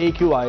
AQI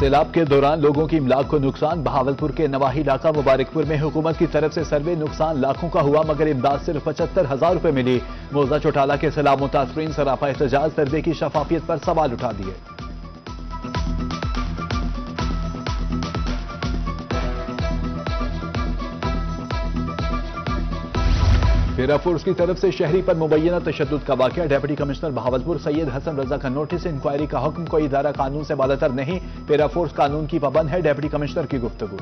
سیلاب کے دوران لوگوں کی املاک کو نقصان، بہاولپور کے نواحی علاقہ مبارکپور میں حکومت کی طرف سے سروے، نقصان لاکھوں کا ہوا مگر امداد صرف 75,000 روپے ملی۔ موضع چوٹالہ کے سیلاب متاثرین سراپا احتجاج، سروے کی شفافیت پر سوال اٹھا دیے۔ پیرا فورس کی طرف سے شہری پر مبینہ تشدد کا واقعہ، ڈپٹی کمشنر بہاولپور سید حسن رضا کا نوٹس، انکوائری کا حکم، کوئی ادارہ قانون سے بالاتر نہیں، پیرا فورس قانون کی پابند ہے، ڈپٹی کمشنر کی گفتگو۔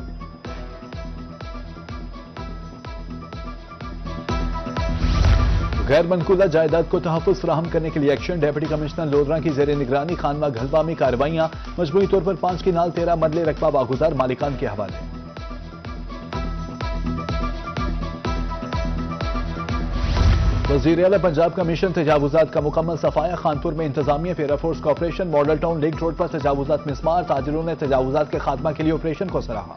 غیر منقولہ جائیداد کو تحفظ فراہم کرنے کے لیے ایکشن، ڈپٹی کمشنر لودھراں کی زیر نگرانی خانمہ گھلبا میں کارروائیاں، مجموعی طور پر 5 کنال 13 مرلے رقبہ واگزار، مالکان کے حوالے۔ وزیر اعلی پنجاب کا مشن تجاوزات کا مکمل صفایا، خانپور میں انتظامیہ پیرا فورس کا operation, model town link road پر تجاوزات مسمار، تاجروں نے تجاوزات کے خاتمہ کے لیے آپریشن کو سراہا۔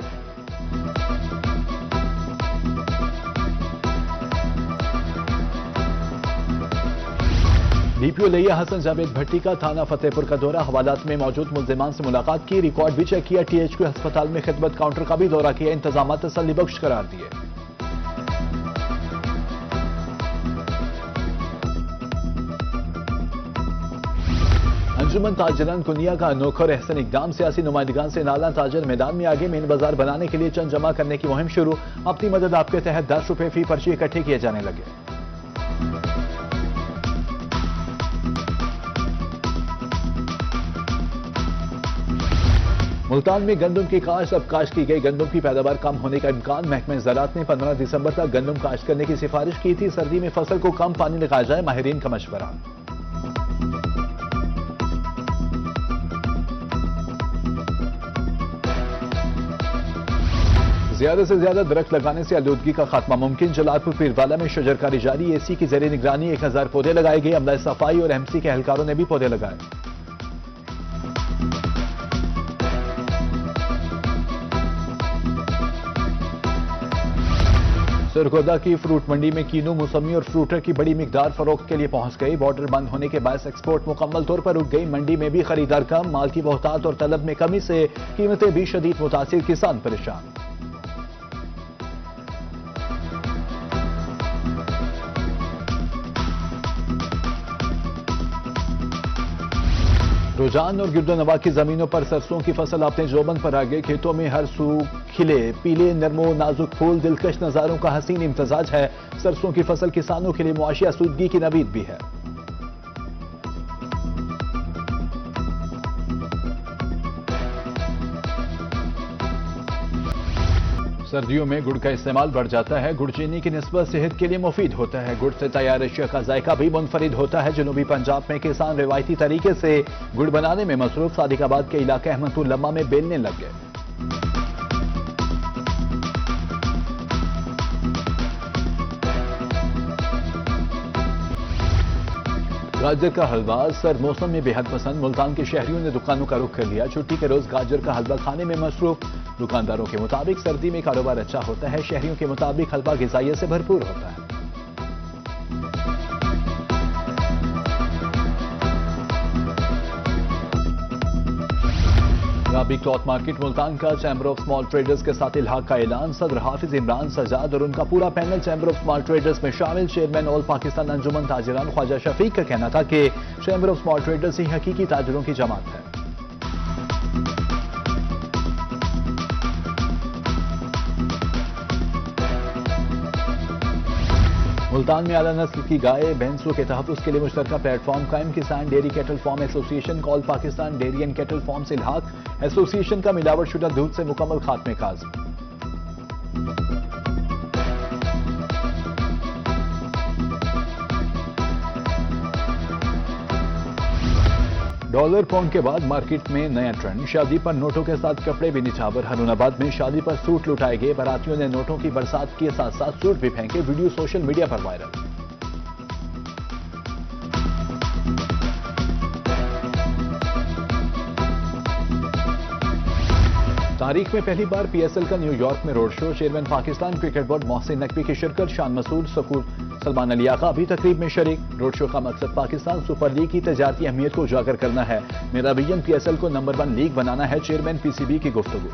ڈی پی او لیا حسن جاوید بھٹی کا تھانہ فتح پور کا دورہ، حوالات میں موجود ملزمان سے ملاقات کی، ریکارڈ بھی چیک کیا، ٹی ایچ کیو ہسپتال میں خدمت کاؤنٹر کا بھی دورہ کیا، انتظامات تسلی بخش قرار دیے۔ انجمن تاجران کنیا کا انوکھا اور احسن اقدام، سیاسی نمائندگان سے نالاں، تاجر میدان میں آگے، مین بازار بنانے کے لیے چند جمع کرنے کی مہم شروع، اپنی مدد آپ کے تحت 10 روپے فی پرچی اکٹھے کیے جانے لگے۔ ملتان میں گندم کی کاشت، اب کاشت کی گئی گندم کی پیداوار کم ہونے کا امکان، محکمہ زراعت نے 15 دسمبر تک گندم کاشت کرنے کی سفارش کی تھی، سردی میں فصل کو کم پانی لگایا جائے، ماہرین کا مشورہ۔ زیادہ سے زیادہ درخت لگانے سے آلودگی کا خاتمہ ممکن، جلال پور پیروالا میں شجرکاری جاری، اے سی کی زیر نگرانی 1000 پودے لگائے گئے، عملہ صفائی اور ایم سی کے اہلکاروں نے بھی پودے لگائے۔ سرگودا کی فروٹ منڈی میں کینو، موسمی اور فروٹر کی بڑی مقدار فروخت کے لیے پہنچ گئی، بارڈر بند ہونے کے باعث ایکسپورٹ مکمل طور پر رک گئی، منڈی میں بھی خریدار کم، مال کی بہتات اور طلب میں کمی سے قیمتیں بھی شدید متاثر، کسان پریشان۔ رجحان اور گرد و نواح کی زمینوں پر سرسوں کی فصل اپنے جوبن پر آ گئی، کھیتوں میں ہر سو کھلے پیلے نرم و نازک پھول، دلکش نظاروں کا حسین امتزاج ہے، سرسوں کی فصل کسانوں کے لیے معاشی آسودگی کی نوید بھی ہے۔ سردیوں میں گڑ کا استعمال بڑھ جاتا ہے، گڑ چینی کی نسبت صحت کے لیے مفید ہوتا ہے، گڑ سے تیار اشیاء کا ذائقہ بھی منفرد ہوتا ہے، جنوبی پنجاب میں کسان روایتی طریقے سے گڑ بنانے میں مصروف، صادق آباد کے علاقہ احمد الامہ میں بیلنے لگ گئے۔ گاجر کا حلوہ سرد موسم میں بے حد پسند، ملتان کے شہریوں نے دکانوں کا رخ کر لیا، چھٹی کے روز گاجر کا حلوہ کھانے میں مصروف، دکانداروں کے مطابق سردی میں کاروبار اچھا ہوتا ہے، شہریوں کے مطابق حلوہ غذائیت سے بھرپور ہوتا ہے۔ رابی کلاتھ مارکیٹ ملتان کا چیمبر آف اسمال ٹریڈرز کے ساتھ الحاق کا اعلان، صدر حافظ عمران سجاد اور ان کا پورا panel chamber of small traders میں شامل، چیئرمین آل پاکستان انجمن تاجران خواجہ شفیق کا کہنا تھا کہ چیمبر آف اسمال ٹریڈرز ہی حقیقی تاجروں کی جماعت ہے۔ ملتان میں اعلیٰ نسل کی گائے بھینسوں کے تحفظ کے لیے مشترکہ پلیٹ فارم قائم، کسان dairy Cattell form association کا all Pakistan dairy and cattle farm سے الحاق، ایسوسی ایشن کا ملاوٹ شدہ دودھ سے مکمل خاتمے کا عزم۔ ڈالر پاؤنڈ کے بعد مارکیٹ میں نیا ٹرینڈ، شادی پر نوٹوں کے ساتھ کپڑے بھی نچھاور، ہارون آباد میں شادی پر سوٹ لٹائے گئے، باراتیوں نے نوٹوں کی برسات کے ساتھ ساتھ سوٹ بھی پھینکے، ویڈیو سوشل میڈیا پر وائرل۔ تاریخ میں پہلی بار پی ایس ایل کا نیو یارک میں road show. Chairman Pakistan cricket board Mohsin Naqvi کی شرکت. شان مسعود، سکور، سلمان علی آقا بھی تقریب میں شریک. روڈ شو کا مقصد پاکستان سپر لیگ کی تجارتی اہمیت کو اجاگر کرنا ہے. میرا ویژن پی ایس ایل کو نمبر 1 لیگ بنانا ہے. چیئرمین پی سی بی کی گفتگو.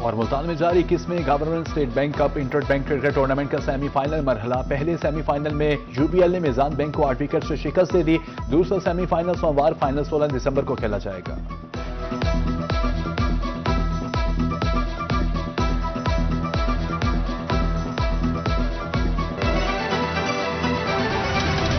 اور ملتان میں جاری 21ویں government State Bank cup inter bank cricket tournament کا سیمی فائنل مرحلہ. پہلے سیمی فائنل میں یو بی ایل نے میزان بینک کو 8 وکٹ سے شکست دے دی. دوسرا سیمی فائنل سوموار فائنل 16 دسمبر کو کھیلا جائے گا.